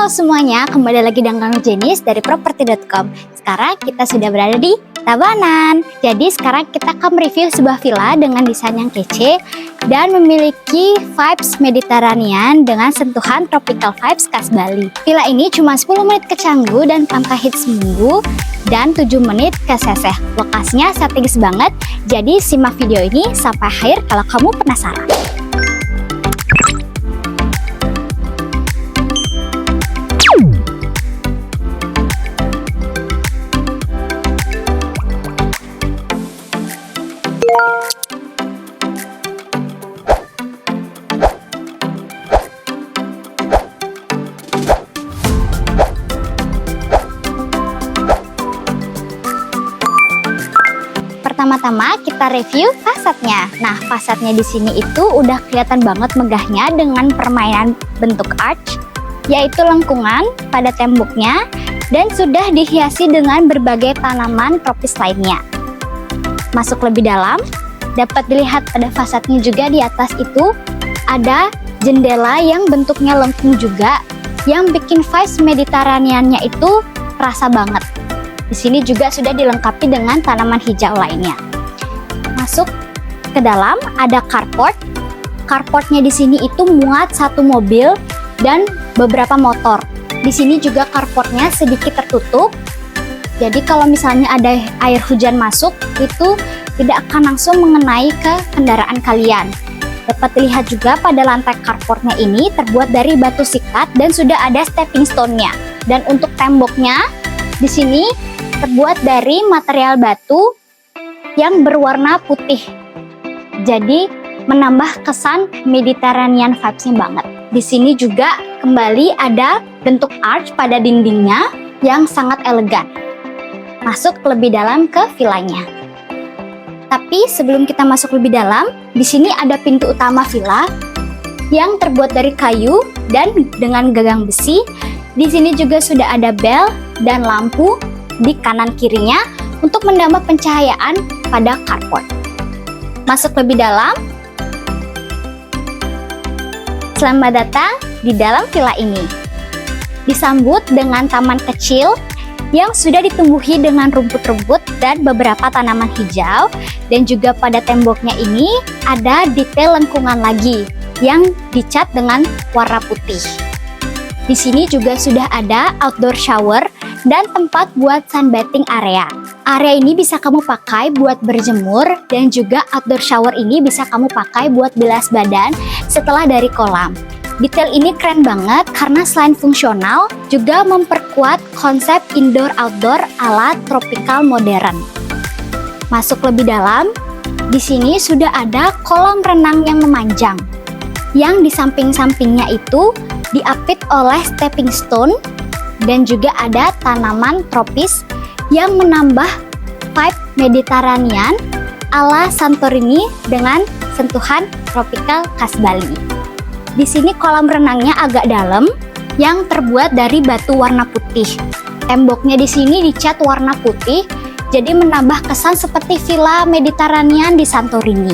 Halo semuanya, kembali lagi dengan Jenis dari properti.com. Sekarang kita sudah berada di Tabanan. Jadi sekarang kita akan mereview sebuah villa dengan desain yang kece dan memiliki vibes Mediterranean dengan sentuhan tropical vibes khas Bali. Villa ini cuma 10 menit ke Canggu dan Pantai Hits Minggu dan 7 menit ke Seseh. Lokasinya strategis banget, jadi simak video ini sampai akhir kalau kamu penasaran. Pertama-tama kita review fasadnya. Nah, fasadnya di sini itu udah kelihatan banget megahnya dengan permainan bentuk arch, yaitu lengkungan pada temboknya dan sudah dihiasi dengan berbagai tanaman tropis lainnya. Masuk lebih dalam, dapat dilihat pada fasadnya juga di atas itu ada jendela yang bentuknya lengkung juga, yang bikin vibes Mediterranean-nya itu terasa banget. Di sini juga sudah dilengkapi dengan tanaman hijau lainnya. Masuk ke dalam ada carport. Carportnya di sini itu muat satu mobil dan beberapa motor. Di sini juga carportnya sedikit tertutup. Jadi kalau misalnya ada air hujan masuk, itu tidak akan langsung mengenai ke kendaraan kalian. Dapat dilihat juga pada lantai carportnya ini terbuat dari batu sikat dan sudah ada stepping stone-nya. Dan untuk temboknya di sini terbuat dari material batu yang berwarna putih. Jadi menambah kesan Mediterranean vibes-nya banget. Di sini juga kembali ada bentuk arch pada dindingnya yang sangat elegan. Masuk lebih dalam ke villanya. Tapi sebelum kita masuk lebih dalam, di sini ada pintu utama villa yang terbuat dari kayu dan dengan gagang besi. Di sini juga sudah ada bel dan lampu di kanan kirinya untuk menambah pencahayaan pada carport. Masuk lebih dalam. Selamat datang di dalam villa ini. Disambut dengan taman kecil yang sudah ditumbuhi dengan rumput-rumput dan beberapa tanaman hijau, dan juga pada temboknya ini ada detail lengkungan lagi yang dicat dengan warna putih. Di sini juga sudah ada outdoor shower dan tempat buat sunbathing area. Area ini bisa kamu pakai buat berjemur, dan juga outdoor shower ini bisa kamu pakai buat bilas badan setelah dari kolam. Detail ini keren banget karena selain fungsional, juga memperkuat konsep indoor-outdoor ala tropical modern. Masuk lebih dalam, di sini sudah ada kolam renang yang memanjang, yang di samping-sampingnya itu diapit oleh stepping stone, dan juga ada tanaman tropis yang menambah vibe Mediterranean ala Santorini dengan sentuhan tropical khas Bali. Di sini kolam renangnya agak dalam yang terbuat dari batu warna putih. Temboknya di sini dicat warna putih, jadi menambah kesan seperti villa Mediterranean di Santorini.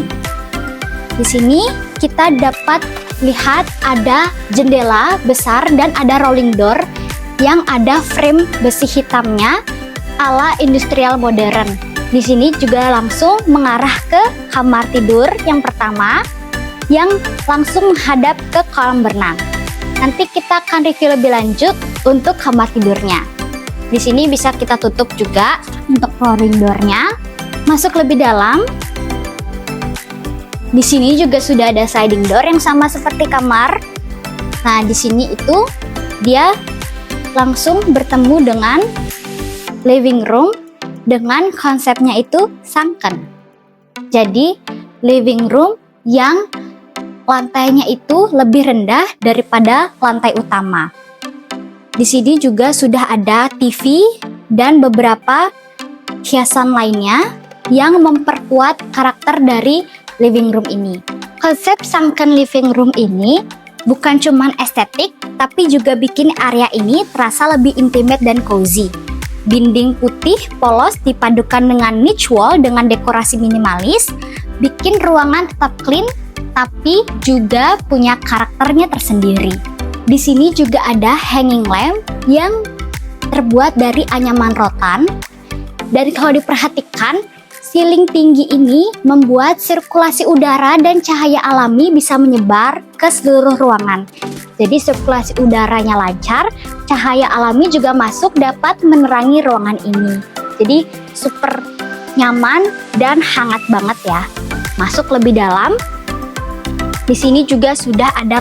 Di sini kita dapat lihat ada jendela besar dan ada rolling door yang ada frame besi hitamnya ala industrial modern. Di sini juga langsung mengarah ke kamar tidur yang pertama yang langsung menghadap ke kolam berenang. Nanti kita akan review lebih lanjut untuk kamar tidurnya. Di sini bisa kita tutup juga untuk rolling door-nya. Masuk lebih dalam. Di sini juga sudah ada sliding door yang sama seperti kamar. Nah, di sini itu dia langsung bertemu dengan living room dengan konsepnya itu sunken. Jadi living room yang lantainya itu lebih rendah daripada lantai utama. Di sini juga sudah ada TV dan beberapa hiasan lainnya yang memperkuat karakter dari living room ini. Konsep sunken living room ini bukan cuman estetik, tapi juga bikin area ini terasa lebih intimate dan cozy. Dinding putih polos dipadukan dengan niche wall dengan dekorasi minimalis, bikin ruangan tetap clean, tapi juga punya karakternya tersendiri. Di sini juga ada hanging lamp yang terbuat dari anyaman rotan. Dan kalau diperhatikan, siling tinggi ini membuat sirkulasi udara dan cahaya alami bisa menyebar ke seluruh ruangan. Jadi sirkulasi udaranya lancar, cahaya alami juga masuk dapat menerangi ruangan ini. Jadi super nyaman dan hangat banget ya. Masuk lebih dalam. Di sini juga sudah ada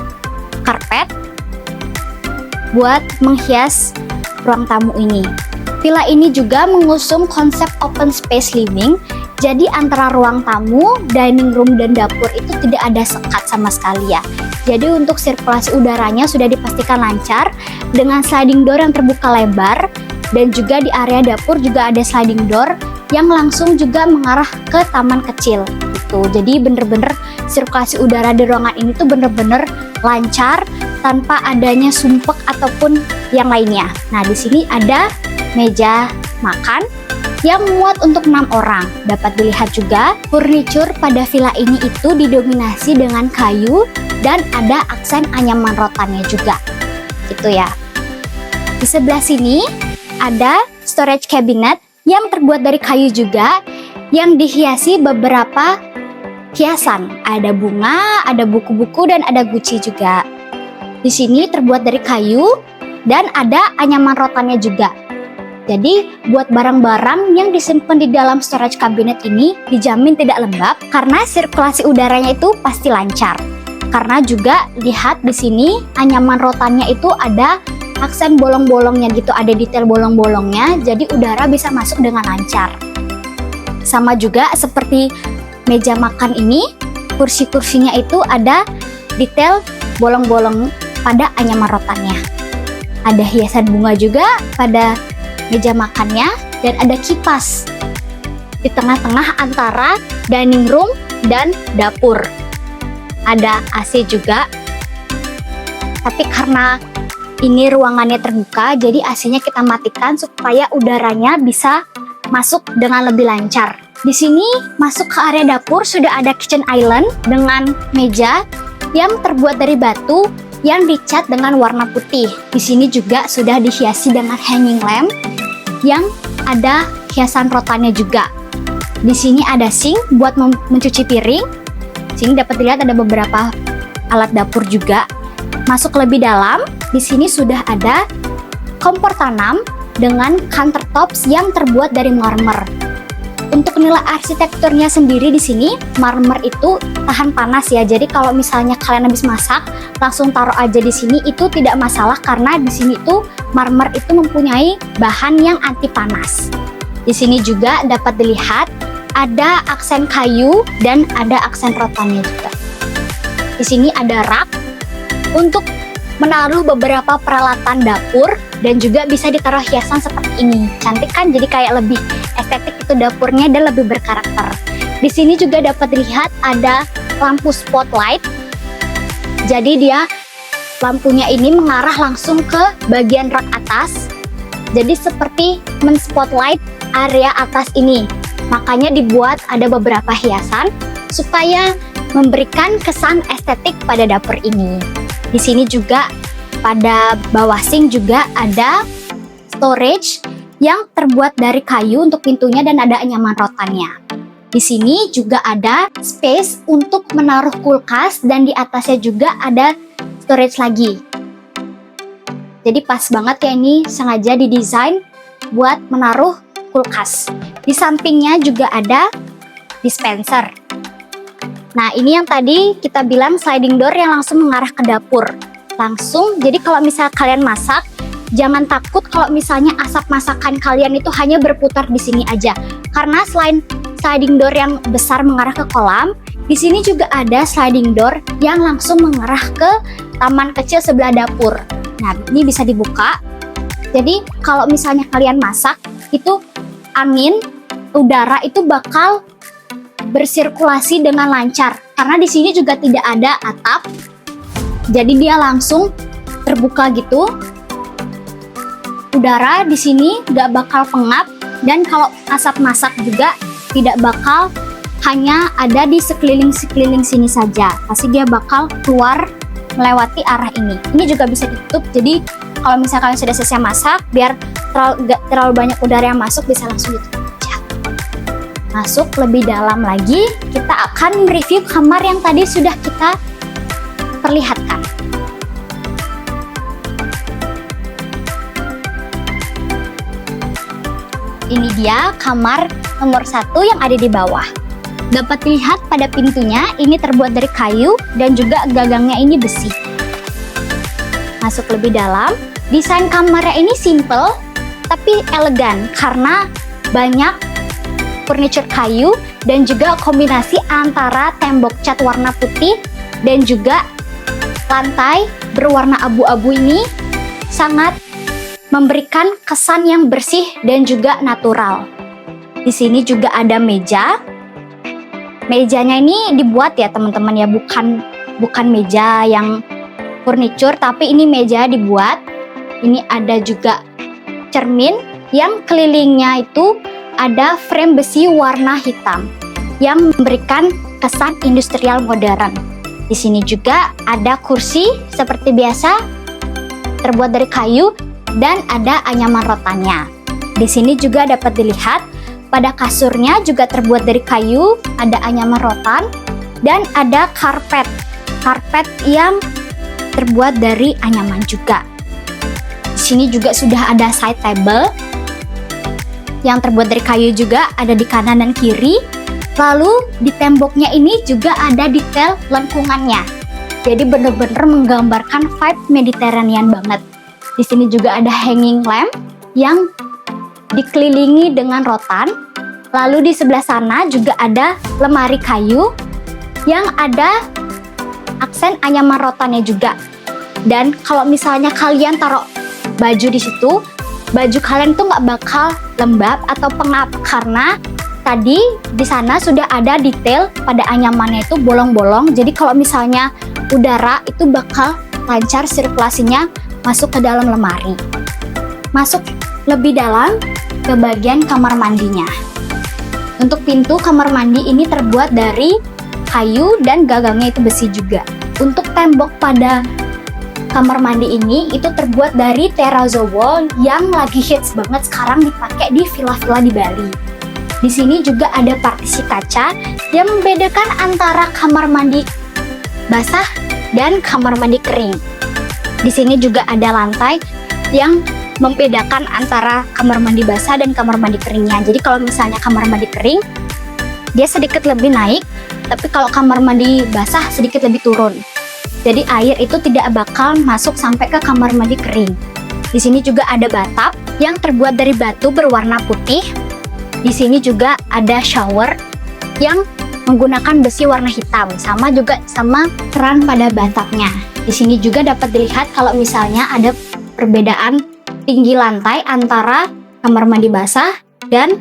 karpet buat menghias ruang tamu ini. Villa ini juga mengusung konsep open space living. Jadi antara ruang tamu, dining room, dan dapur itu tidak ada sekat sama sekali ya. Jadi untuk sirkulasi udaranya sudah dipastikan lancar dengan sliding door yang terbuka lebar, dan juga di area dapur juga ada sliding door yang langsung juga mengarah ke taman kecil gitu. Jadi bener-bener sirkulasi udara di ruangan ini tuh bener-bener lancar tanpa adanya sumpek ataupun yang lainnya. Nah, di sini ada meja makan yang muat untuk 6 orang. Dapat dilihat juga furniture pada villa ini itu didominasi dengan kayu dan ada aksen anyaman rotannya juga. Itu ya. Di sebelah sini ada storage cabinet yang terbuat dari kayu juga yang dihiasi beberapa hiasan. Ada bunga, ada buku-buku, dan ada guci juga. Di sini terbuat dari kayu dan ada anyaman rotannya juga. Jadi buat barang-barang yang disimpan di dalam storage cabinet ini dijamin tidak lembab karena sirkulasi udaranya itu pasti lancar. Karena juga lihat di sini anyaman rotannya itu ada aksen bolong-bolongnya gitu, ada detail bolong-bolongnya, jadi udara bisa masuk dengan lancar. Sama juga seperti meja makan ini, kursi-kursinya itu ada detail bolong-bolong pada anyaman rotannya. Ada hiasan bunga juga pada meja makannya dan ada kipas di tengah-tengah antara dining room dan dapur. Ada AC juga, tapi karena ini ruangannya terbuka, jadi AC-nya kita matikan supaya udaranya bisa masuk dengan lebih lancar. Di sini masuk ke area dapur sudah ada kitchen island dengan meja yang terbuat dari batu yang dicat dengan warna putih. Di sini juga sudah dihiasi dengan hanging lamp yang ada hiasan rotannya juga. Di sini ada sink buat mencuci piring. Sini dapat dilihat ada beberapa alat dapur juga. Masuk lebih dalam, di sini sudah ada kompor tanam dengan countertops yang terbuat dari marmer. Untuk nilai arsitekturnya sendiri di sini, marmer itu tahan panas ya. Jadi kalau misalnya kalian habis masak, langsung taruh aja di sini itu tidak masalah karena di sini tuh marmer itu mempunyai bahan yang anti panas. Di sini juga dapat dilihat ada aksen kayu dan ada aksen rotannya juga. Di sini ada rak untuk menaruh beberapa peralatan dapur dan juga bisa ditaruh hiasan seperti ini. Cantik kan? Jadi kayak lebih estetik itu dapurnya dan lebih berkarakter. Di sini juga dapat dilihat ada lampu spotlight. Jadi dia lampunya ini mengarah langsung ke bagian rak atas. Jadi seperti men-spotlight area atas ini. Makanya dibuat ada beberapa hiasan supaya memberikan kesan estetik pada dapur ini. Di sini juga pada bawah sink juga ada storage yang terbuat dari kayu untuk pintunya dan ada anyaman rotannya. Di sini juga ada space untuk menaruh kulkas dan di atasnya juga ada storage lagi. Jadi pas banget ya, ini sengaja didesain buat menaruh kulkas. Di sampingnya juga ada dispenser. Nah, ini yang tadi kita bilang sliding door yang langsung mengarah ke dapur. Langsung, jadi kalau misal kalian masak, jangan takut kalau misalnya asap masakan kalian itu hanya berputar di sini aja. Karena selain sliding door yang besar mengarah ke kolam, di sini juga ada sliding door yang langsung mengarah ke taman kecil sebelah dapur. Nah, ini bisa dibuka. Jadi kalau misalnya kalian masak, itu angin, udara itu bakal bersirkulasi dengan lancar. Karena di sini juga tidak ada atap. Jadi dia langsung terbuka gitu. Udara di sini nggak bakal pengap dan kalau asap masak juga tidak bakal hanya ada di sekeliling sini saja. Pasti dia bakal keluar melewati arah ini. Ini juga bisa ditutup, jadi kalau misalkan kalian sudah selesai masak, biar gak terlalu banyak udara yang masuk, bisa langsung ditutup aja. Masuk lebih dalam lagi, kita akan mereview kamar yang tadi sudah kita perlihatkan. Ini dia kamar nomor 1 yang ada di bawah. Dapat dilihat pada pintunya, ini terbuat dari kayu dan juga gagangnya ini besi. Masuk lebih dalam, desain kamarnya ini simple tapi elegan karena banyak furniture kayu dan juga kombinasi antara tembok cat warna putih dan juga lantai berwarna abu-abu ini sangat memberikan kesan yang bersih dan juga natural. Di sini juga ada meja. Mejanya ini dibuat ya teman-teman ya, bukan meja yang furniture, tapi ini meja dibuat. Ini ada juga cermin yang kelilingnya itu ada frame besi warna hitam yang memberikan kesan industrial modern. Di sini juga ada kursi seperti biasa terbuat dari kayu dan ada anyaman rotannya. Di sini juga dapat dilihat pada kasurnya juga terbuat dari kayu, ada anyaman rotan dan ada karpet yang terbuat dari anyaman juga. Di sini juga sudah ada side table yang terbuat dari kayu juga, ada di kanan dan kiri. Lalu di temboknya ini juga ada detail lengkungannya. Jadi benar-benar menggambarkan vibe Mediterranean banget. Di sini juga ada hanging lamp yang dikelilingi dengan rotan. Lalu di sebelah sana juga ada lemari kayu yang ada aksen anyaman rotannya juga. Dan kalau misalnya kalian taruh baju di situ, baju kalian tuh nggak bakal lembab atau pengap karena tadi di sana sudah ada detail pada anyamannya itu bolong-bolong. Jadi kalau misalnya udara itu bakal lancar sirkulasinya masuk ke dalam lemari. Masuk lebih dalam ke bagian kamar mandinya. Untuk pintu kamar mandi ini terbuat dari kayu dan gagangnya itu besi juga. Untuk tembok pada kamar mandi ini itu terbuat dari terrazzo wall yang lagi hits banget sekarang dipakai di villa-villa di Bali. Di sini juga ada partisi kaca yang membedakan antara kamar mandi basah dan kamar mandi kering. Di sini juga ada lantai yang membedakan antara kamar mandi basah dan kamar mandi keringnya. Jadi kalau misalnya kamar mandi kering, dia sedikit lebih naik, tapi kalau kamar mandi basah sedikit lebih turun. Jadi air itu tidak bakal masuk sampai ke kamar mandi kering. Di sini juga ada bathtub yang terbuat dari batu berwarna putih. Di sini juga ada shower yang menggunakan besi warna hitam, sama juga sama keran pada bathtubnya. Di sini juga dapat dilihat kalau misalnya ada perbedaan tinggi lantai antara kamar mandi basah dan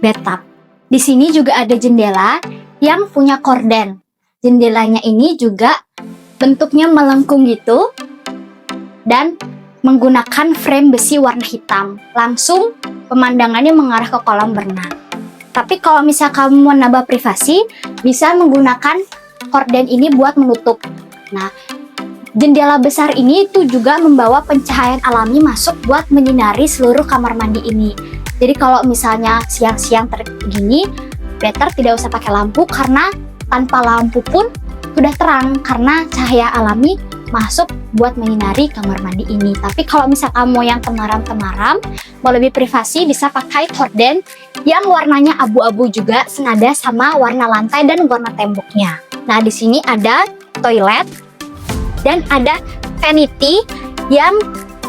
bathtub. Di sini juga ada jendela yang punya korden. Jendelanya ini juga bentuknya melengkung gitu dan menggunakan frame besi warna hitam. Langsung pemandangannya mengarah ke kolam berenang. Tapi kalau misal kamu mau nambah privasi, bisa menggunakan korden ini buat menutup. Nah, jendela besar ini itu juga membawa pencahayaan alami masuk buat menyinari seluruh kamar mandi ini. Jadi kalau misalnya siang-siang gini, better tidak usah pakai lampu karena tanpa lampu pun sudah terang karena cahaya alami masuk buat menyinari kamar mandi ini. Tapi kalau misal kamu yang temaram-temaram, mau lebih privasi bisa pakai korden yang warnanya abu-abu juga senada sama warna lantai dan warna temboknya. Nah, di sini ada toilet dan ada vanity yang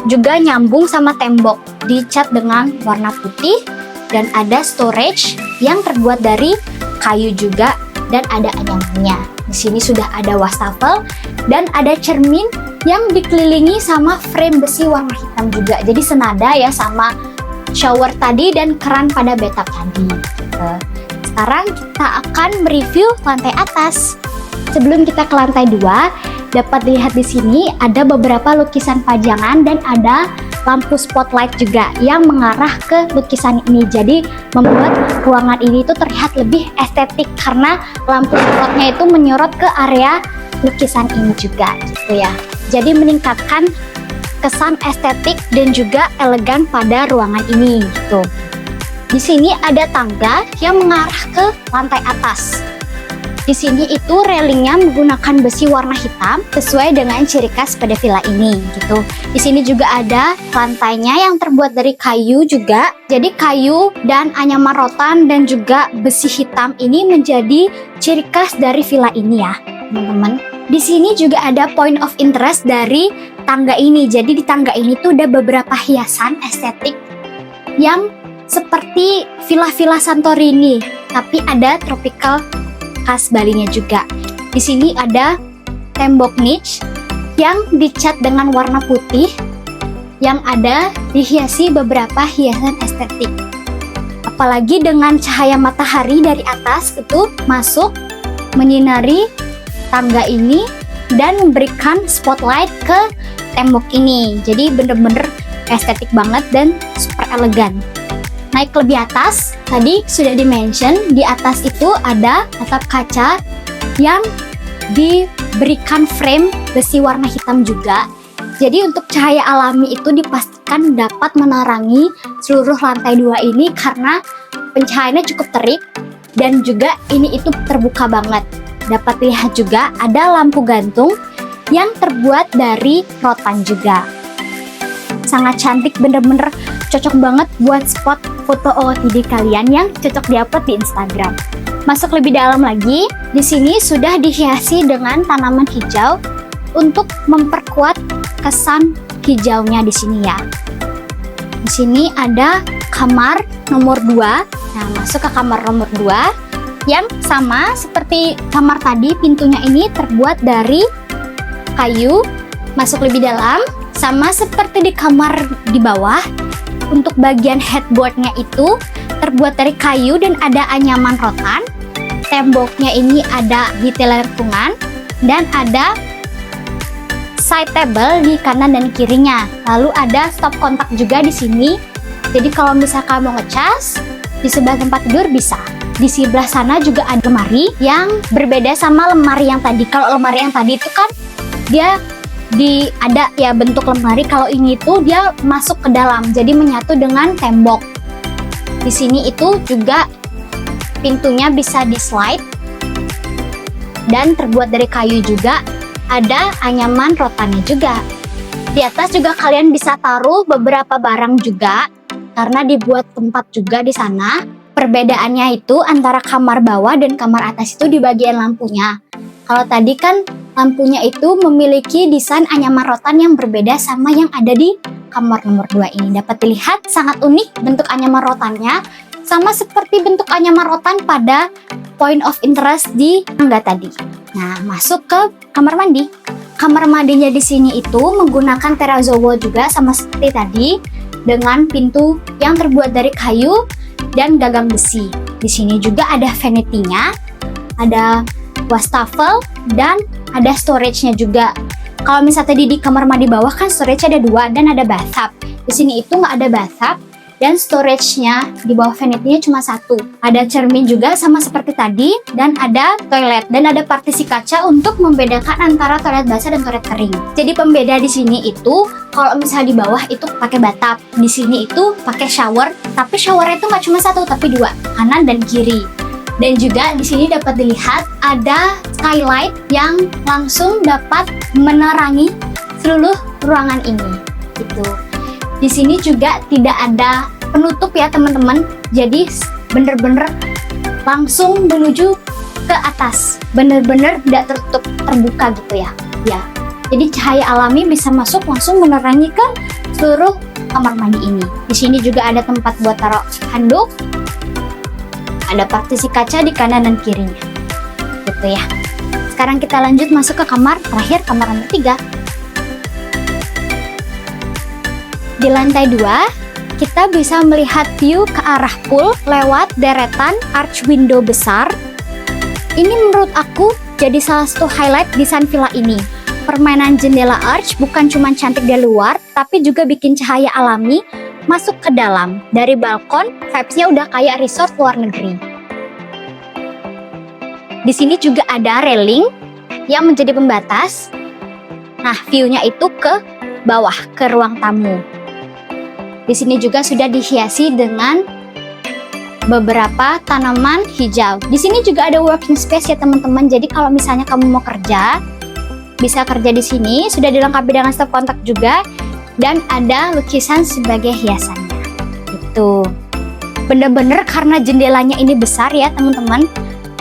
juga nyambung sama tembok, dicat dengan warna putih, dan ada storage yang terbuat dari kayu juga dan ada anyamannya. Di sini sudah ada wastafel dan ada cermin yang dikelilingi sama frame besi warna hitam juga. Jadi senada ya sama shower tadi dan keran pada bathtub tadi. Sekarang kita akan mereview lantai atas. Sebelum kita ke lantai 2, dapat dilihat di sini ada beberapa lukisan pajangan dan ada lampu spotlight juga yang mengarah ke lukisan ini. Jadi membuat ruangan ini tuh terlihat lebih estetik karena lampu spotnya itu menyorot ke area lukisan ini juga gitu ya. Jadi meningkatkan kesan estetik dan juga elegan pada ruangan ini gitu. Di sini ada tangga yang mengarah ke lantai atas. Di sini itu railingnya menggunakan besi warna hitam sesuai dengan ciri khas pada villa ini gitu. Di sini juga ada lantainya yang terbuat dari kayu juga. Jadi kayu dan anyaman rotan dan juga besi hitam ini menjadi ciri khas dari villa ini ya, teman-teman. Di sini juga ada point of interest dari tangga ini. Jadi di tangga ini tuh ada beberapa hiasan estetik yang seperti villa-villa Santorini, tapi ada tropical khas Balinya juga. Di sini ada tembok niche yang dicat dengan warna putih yang ada dihiasi beberapa hiasan estetik. Apalagi dengan cahaya matahari dari atas itu masuk menyinari tangga ini dan memberikan spotlight ke tembok ini. Jadi bener-bener estetik banget dan super elegan. Naik lebih atas, tadi sudah di-mention, di atas itu ada atap kaca yang diberikan frame besi warna hitam juga. Jadi untuk cahaya alami itu dipastikan dapat menerangi seluruh lantai 2 ini karena pencahayaannya cukup terik dan juga ini itu terbuka banget. Dapat lihat juga ada lampu gantung yang terbuat dari rotan juga. Sangat cantik, bener-bener cocok banget buat spot foto OOTD kalian yang cocok diupload di Instagram. Masuk lebih dalam lagi, di sini sudah dihiasi dengan tanaman hijau untuk memperkuat kesan hijaunya di sini ya. Di sini ada kamar nomor 2. Nah, masuk ke kamar nomor 2 yang sama seperti kamar tadi, pintunya ini terbuat dari kayu. Masuk lebih dalam, sama seperti di kamar di bawah. Untuk bagian headboardnya itu terbuat dari kayu dan ada anyaman rotan. Temboknya ini ada detail lengkungan dan ada side table di kanan dan kirinya. Lalu ada stop kontak juga di sini. Jadi kalau misalkan mau ngecas di sebelah tempat tidur bisa. Di sebelah sana juga ada lemari yang berbeda sama lemari yang tadi. Kalau lemari yang tadi itu kan dia ada ya bentuk lemari, kalau ini tuh dia masuk ke dalam, jadi menyatu dengan tembok. Di sini itu juga pintunya bisa di slide dan terbuat dari kayu juga. Ada anyaman rotannya juga. Di atas juga kalian bisa taruh beberapa barang juga karena dibuat tempat juga di sana. Perbedaannya itu antara kamar bawah dan kamar atas itu di bagian lampunya. Kalau tadi kan lampunya itu memiliki desain anyaman rotan yang berbeda sama yang ada di kamar nomor 2 ini. Dapat dilihat sangat unik bentuk anyaman rotannya, sama seperti bentuk anyaman rotan pada point of interest di tangga tadi. Nah, masuk ke kamar mandi. Kamar mandinya di sini itu menggunakan terrazzo wall juga sama seperti tadi, dengan pintu yang terbuat dari kayu dan gagang besi. Di sini juga ada vanity-nya, ada wastafel dan ada storage-nya juga. Kalau misalnya tadi di kamar mandi bawah kan storage ada 2 dan ada bathtub. Di sini itu nggak ada bathtub dan storage-nya di bawah vanity-nya cuma 1. Ada cermin juga sama seperti tadi dan ada toilet dan ada partisi kaca untuk membedakan antara toilet basah dan toilet kering. Jadi pembeda di sini itu kalau misalnya di bawah itu pakai bathtub, di sini itu pakai shower, tapi showernya itu nggak cuma 1 tapi 2, kanan dan kiri. Dan juga di sini dapat dilihat ada skylight yang langsung dapat menerangi seluruh ruangan ini. Gitu. Di sini juga tidak ada penutup ya teman-teman. Jadi bener-bener langsung menuju ke atas. Bener-bener tidak tertutup, terbuka gitu ya. Ya. Jadi cahaya alami bisa masuk langsung menerangi ke seluruh kamar mandi ini. Di sini juga ada tempat buat taruh handuk. Ada partisi kaca di kanan dan kirinya. Gitu ya. Sekarang kita lanjut masuk ke kamar terakhir, kamar nomor 3. Di lantai 2, kita bisa melihat view ke arah pool lewat deretan arch window besar. Ini menurut aku jadi salah satu highlight desain villa ini. Permainan jendela arch bukan cuma cantik dari luar, tapi juga bikin cahaya alami masuk ke dalam. Dari balkon, vibes-nya udah kayak resort luar negeri. Di sini juga ada railing yang menjadi pembatas. Nah, view-nya itu ke bawah, ke ruang tamu. Di sini juga sudah dihiasi dengan beberapa tanaman hijau. Di sini juga ada working space ya teman-teman. Jadi kalau misalnya kamu mau kerja, bisa kerja di sini. Sudah dilengkapi dengan stop kontak juga, dan ada lukisan sebagai hiasannya. Itu bener-bener karena jendelanya ini besar ya teman-teman.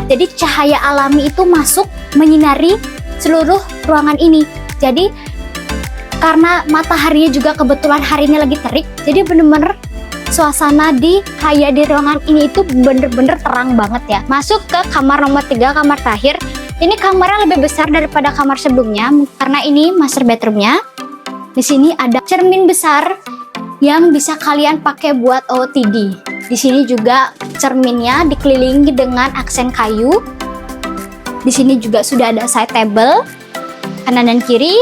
Jadi cahaya alami itu masuk menyinari seluruh ruangan ini. Jadi karena mataharinya juga kebetulan hari ini lagi terik, jadi bener-bener suasana di ruangan ini itu bener-bener terang banget ya. Masuk ke kamar nomor 3, kamar terakhir. Ini kamarnya lebih besar daripada kamar sebelumnya karena ini master bedroomnya. Di sini ada cermin besar yang bisa kalian pakai buat OOTD. Di sini juga cerminnya dikelilingi dengan aksen kayu. Di sini juga sudah ada side table kanan dan kiri.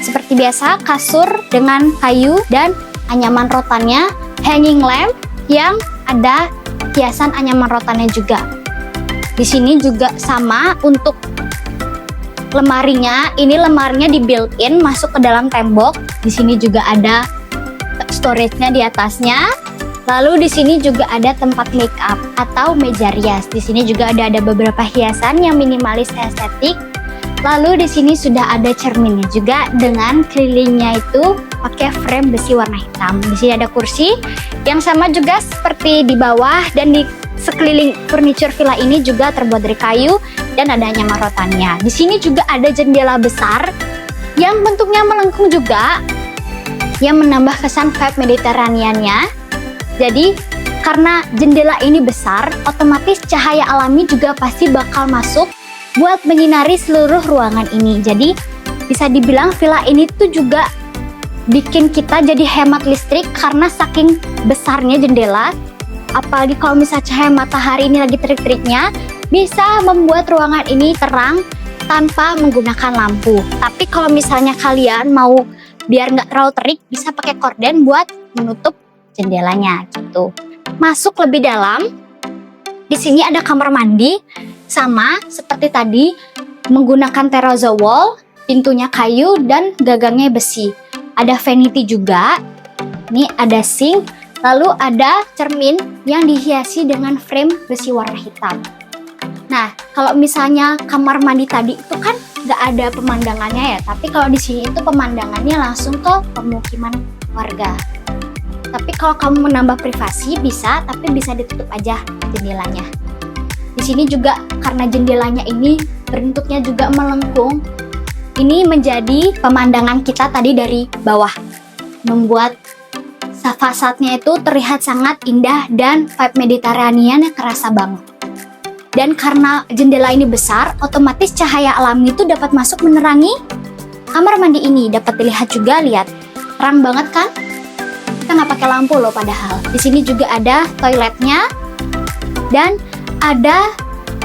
Seperti biasa, kasur dengan kayu dan anyaman rotannya, hanging lamp yang ada hiasan anyaman rotannya juga. Di sini juga sama untuk lemarinya. Ini lemarinya di built-in masuk ke dalam tembok. Di sini juga ada storage-nya di atasnya. Lalu di sini juga ada tempat make up atau meja rias. Di sini juga ada beberapa hiasan yang minimalis estetik. Lalu di sini sudah ada cerminnya juga dengan kelilingnya itu pakai frame besi warna hitam. Di sini ada kursi yang sama juga seperti di bawah, dan di sekeliling furniture villa ini juga terbuat dari kayu dan ada anyaman rotannya. Di sini juga ada jendela besar yang bentuknya melengkung juga, yang menambah kesan vibe Mediterranean-nya. Jadi karena jendela ini besar, otomatis cahaya alami juga pasti bakal masuk buat menyinari seluruh ruangan ini. Jadi bisa dibilang villa ini tuh juga bikin kita jadi hemat listrik karena saking besarnya jendela. Apalagi kalau misalnya cahaya matahari ini lagi terik-teriknya, bisa membuat ruangan ini terang tanpa menggunakan lampu. Tapi kalau misalnya kalian mau biar nggak terlalu terik, bisa pakai korden buat menutup jendelanya gitu. Masuk lebih dalam, di sini ada kamar mandi. Sama seperti tadi, menggunakan terrazzo wall, pintunya kayu dan gagangnya besi. Ada vanity juga. Ini ada sink, lalu ada cermin yang dihiasi dengan frame besi warna hitam. Nah, kalau misalnya kamar mandi tadi itu kan nggak ada pemandangannya ya, tapi kalau di sini itu pemandangannya langsung ke pemukiman warga. Tapi kalau kamu menambah privasi bisa, tapi bisa ditutup aja jendelanya. Di sini juga karena jendelanya ini bentuknya juga melengkung, ini menjadi pemandangan kita tadi dari bawah, membuat fasadnya itu terlihat sangat indah dan vibe Mediterranean yang kerasa banget. Dan karena jendela ini besar, otomatis cahaya alami itu dapat masuk menerangi kamar mandi ini. Dapat dilihat juga, lihat terang banget kan? Kita nggak pakai lampu loh padahal. Di sini juga ada toiletnya dan ada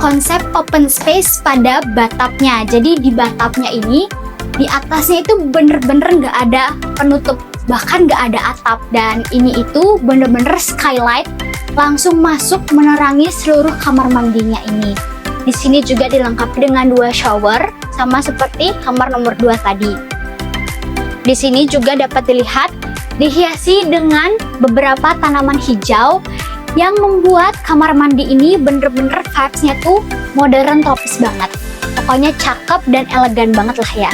konsep open space pada bathtubnya. Jadi di bathtubnya ini, di atasnya itu bener-bener nggak ada penutup, bahkan nggak ada atap. Dan ini itu bener-bener skylight, langsung masuk menerangi seluruh kamar mandinya ini. Di sini juga dilengkapi dengan 2 shower, sama seperti kamar nomor 2 tadi. Di sini juga dapat dilihat dihiasi dengan beberapa tanaman hijau yang membuat kamar mandi ini bener-bener vibes-nya tuh modern tropis banget. Pokoknya cakep dan elegan banget lah ya.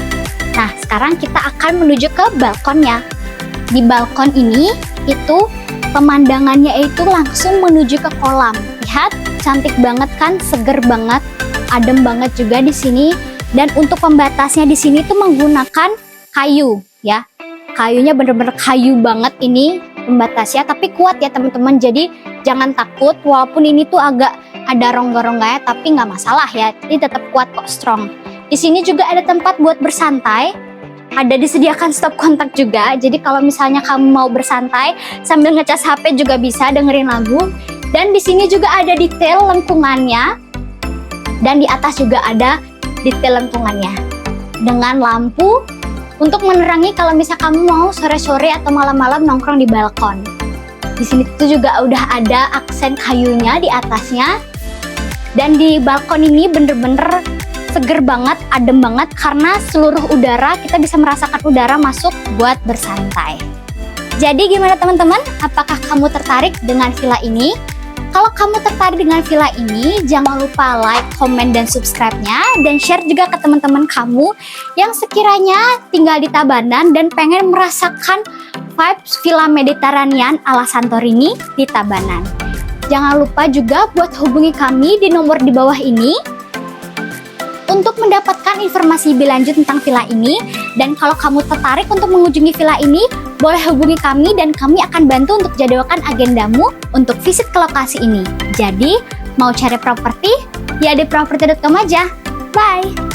Nah, sekarang kita akan menuju ke balkonnya. Di balkon ini itu pemandangannya itu langsung menuju ke kolam. Lihat, cantik banget kan, seger banget, adem banget juga di sini. Dan untuk pembatasnya di sini tuh menggunakan kayu ya. Kayunya bener-bener kayu banget ini pembatasnya, tapi kuat ya teman-teman. Jadi jangan takut, walaupun ini tuh agak ada rongga-rongganya, tapi nggak masalah ya. Ini tetap kuat kok, strong. Di sini juga ada tempat buat bersantai. Ada disediakan stop kontak juga. Jadi kalau misalnya kamu mau bersantai sambil ngecas HP juga bisa, dengerin lagu. Dan di sini juga ada detail lengkungannya. Dan di atas juga ada detail lengkungannya dengan lampu untuk menerangi kalau misalnya kamu mau sore-sore atau malam-malam nongkrong di balkon. Di sini tuh juga udah ada aksen kayunya di atasnya. Dan di balkon ini bener-bener seger banget, adem banget karena seluruh udara, kita bisa merasakan udara masuk buat bersantai. Jadi gimana teman-teman? Apakah kamu tertarik dengan villa ini? Kalau kamu tertarik dengan villa ini, jangan lupa like, komen, dan subscribe-nya, dan share juga ke teman-teman kamu yang sekiranya tinggal di Tabanan dan pengen merasakan vibes villa Mediterranean ala Santorini di Tabanan. Jangan lupa juga buat hubungi kami di nomor di bawah ini untuk mendapatkan informasi lebih lanjut tentang villa ini. Dan kalau kamu tertarik untuk mengunjungi villa ini, boleh hubungi kami dan kami akan bantu untuk jadwalkan agendamu untuk visit ke lokasi ini. Jadi, mau cari properti? Ya di property.com aja. Bye!